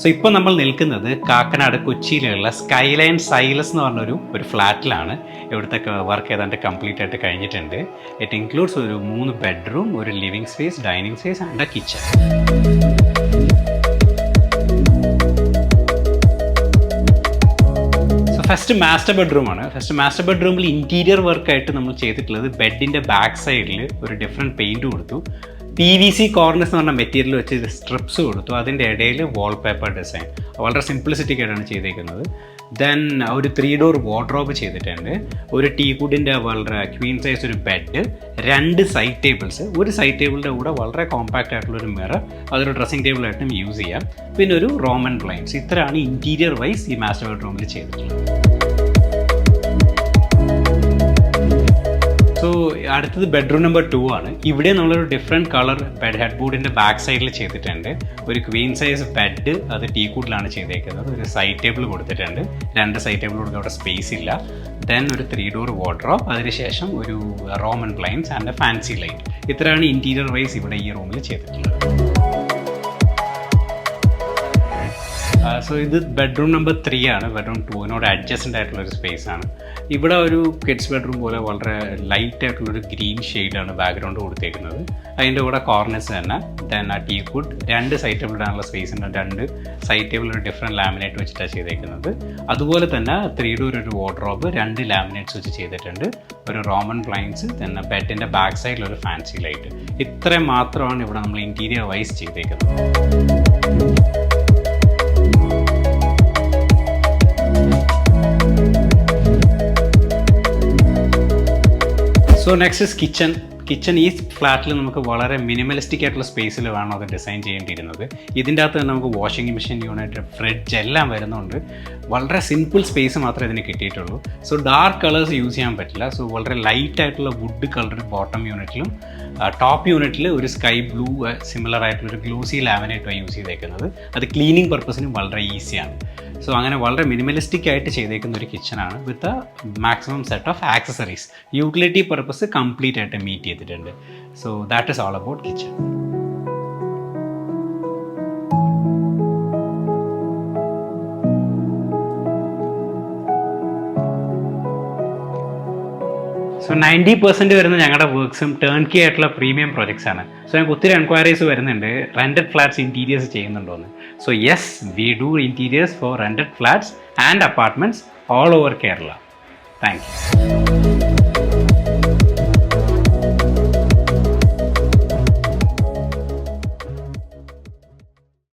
So ഇപ്പോൾ നമ്മൾ നിൽക്കുന്നത് കാക്കനാട് കൊച്ചിയിലുള്ള സ്കൈലൈൻ സൈലസ് എന്ന് പറഞ്ഞൊരു ഫ്ലാറ്റിലാണ്. ഇവിടുത്തെ വർക്ക് ഏതാണ്ട് കംപ്ലീറ്റ് ആയിട്ട് കഴിഞ്ഞിട്ടുണ്ട്. ഇറ്റ് ഇൻക്ലൂഡ്സ് ഒരു 3 ബെഡ്റൂം, ഒരു living space, dining space and A kitchen. First master ബെഡ്റൂമാണ്. മാസ്റ്റർ ബെഡ്റൂമിൽ ഇൻറ്റീരിയർ വർക്കായിട്ട് നമ്മൾ ചെയ്തിട്ടുള്ളത് ബെഡിൻ്റെ ബാക്ക് സൈഡിൽ ഒരു ഡിഫറെൻറ്റ് പെയിൻറ്റ് കൊടുത്തു. PVC കോർണേഴ്സ് എന്ന് പറഞ്ഞ മെറ്റീരിയൽ വെച്ച് സ്ട്രിപ്സ് കൊടുത്തു. അതിൻ്റെ ഇടയിൽ വാൾപേപ്പർ ഡിസൈൻ വളരെ സിംപ്ലിസിറ്റിക് ആയിട്ടാണ് ചെയ്തേക്കുന്നത്. ദെൻ ഒരു 3 ഡോർ വാർഡ്രോബ് ചെയ്തിട്ടുണ്ട്. ഒരു ടീകുഡിൻ്റെ വളരെ ക്വീൻ സൈസ് ഒരു ബെഡ്, 2 സൈഡ് ടേബിൾസ്. ഒരു സൈഡ് ടേബിളിൻ്റെ കൂടെ വളരെ കോമ്പാക്റ്റ് ആയിട്ടുള്ളൊരു മിറർ, അതൊരു ഡ്രസ്സിംഗ് ടേബിളായിട്ടും യൂസ് ചെയ്യാം. പിന്നെ ഒരു റോമൻ ബ്ലൈൻഡ്സ്. ഇത്രയാണ് ഇൻറ്റീരിയർ വൈസ് ഈ മാസ്റ്റർ ബെഡ്റൂമിൽ ചെയ്തിട്ടുള്ളത്. സോ അടുത്തത് ബെഡ്റൂം നമ്പർ 2 ആണ്. ഇവിടെ നമ്മളൊരു ഡിഫറെൻറ്റ് കളർ ഹെഡ് ബോർഡിൻ്റെ ബാക്ക് സൈഡിൽ ചെയ്തിട്ടുണ്ട്. ഒരു ക്വീൻ സൈസ് ബെഡ്, അത് ടീകൂഡിലാണ് ചെയ്തേക്കുന്നത്. ഒരു സൈഡ് ടേബിൾ കൊടുത്തിട്ടുണ്ട്. 2 സൈഡ് ടേബിൾ കൊടുക്കുക, അവിടെ സ്പേസ് ഇല്ല. ദെൻ ഒരു 3 ഡോർ വാർഡ്രോബ്, അതിനുശേഷം ഒരു Roman blinds and A fancy light. ഇത്രയാണ് ഇൻറ്റീരിയർ വൈസ് ഇവിടെ ഈ റൂമിൽ ചെയ്തിട്ടുള്ളത്. സോ ഇത് ബെഡ്റൂം നമ്പർ 3 ആണ്. ബെഡ്റൂം 2 അഡ്ജസ്റ്റൻ്റ് ആയിട്ടുള്ളൊരു സ്പേസ് ആണ്. ഇവിടെ ഒരു കിഡ്സ് ബെഡ്റൂം പോലെ വളരെ ലൈറ്റ് ആയിട്ടുള്ളൊരു ഗ്രീൻ ഷെയ്ഡാണ് ബാക്ക്ഗ്രൗണ്ട് കൊടുത്തേക്കുന്നത്. അതിൻ്റെ കൂടെ കോർണേഴ്സ് തന്നെ. ദെൻ ആ ടീകുഡ്, 2 സൈഡ് ടേബിൾ ഇടാനുള്ള സ്പേസ് ഉണ്ട്. 2 സൈഡ് ടേബിൾ ഒരു ഡിഫറെൻറ്റ് ലാമിനേറ്റ് വെച്ചിട്ടാണ് ചെയ്തേക്കുന്നത്. അതുപോലെ തന്നെ 3 ഡോർ ഒരു വാർഡ്രോബ്, 2 ലാമിനേറ്റ്സ് വെച്ച് ചെയ്തിട്ടുണ്ട്. ഒരു റോമൻ ബ്ലൈൻഡ്സ്, തന്നെ ബെഡിൻ്റെ ബാക്ക് സൈഡിൽ ഒരു ഫാൻസി ലൈറ്റ്. ഇത്രയും മാത്രമാണ് ഇവിടെ നമ്മൾ ഇൻറ്റീരിയർ വൈസ് ചെയ്തേക്കുന്നത്. So next is kitchen. ഈ ഫ്ലാറ്റിൽ നമുക്ക് വളരെ മിനിമലിസ്റ്റിക് ആയിട്ടുള്ള സ്പേസിൽ വേണം അത് ഡിസൈൻ ചെയ്യേണ്ടിയിരുന്നത്. ഇതിൻ്റെ അകത്ത് തന്നെ നമുക്ക് വാഷിംഗ് മെഷീൻ യൂണിറ്റ്, ഫ്രിഡ്ജ് എല്ലാം വരുന്നുണ്ട്. വളരെ സിമ്പിൾ സ്പേസ് മാത്രമേ ഇതിന് കിട്ടിയിട്ടുള്ളൂ. സോ ഡാർക്ക് കളേഴ്സ് യൂസ് ചെയ്യാൻ പറ്റില്ല. സോ വളരെ ലൈറ്റ് ആയിട്ടുള്ള വുഡ് കളർ ബോട്ടം യൂണിറ്റിലും ടോപ്പ് യൂണിറ്റിൽ ഒരു സ്കൈ ബ്ലൂ സിമിലർ ആയിട്ടുള്ളൊരു ഗ്ലോസി ലാമിനേറ്റുമാണ് യൂസ് ചെയ്തേക്കുന്നത്. അത് ക്ലീനിങ് പർപ്പസിനും വളരെ ഈസിയാണ്. സോ അങ്ങനെ വളരെ മിനിമലിസ്റ്റിക് ആയിട്ട് ചെയ്തേക്കുന്ന ഒരു കിച്ചണാണ് with maximum set of accessories. Utility purpose complete ആയിട്ട് മീറ്റ് ചെയ്തിട്ടുണ്ട്. So that is all about kitchen. So 90% വരുന്ന ഞങ്ങളുടെ വർക്ക്സും ടേൺ കീ ആയിട്ടുള്ള പ്രീമിയം പ്രോജക്ട്സ് ആണ്. സോ ഞങ്ങൾക്ക് ഒത്തിരി എൻക്വയറീസ് വരുന്നുണ്ട് റെൻറ്റഡ് ഫ്ലാറ്റ്സ് ഇൻറ്റീരിയേഴ്സ് ചെയ്യുന്നുണ്ടോയെന്ന്. So yes, we do interiors for rented flats and apartments all over Kerala. Thank you.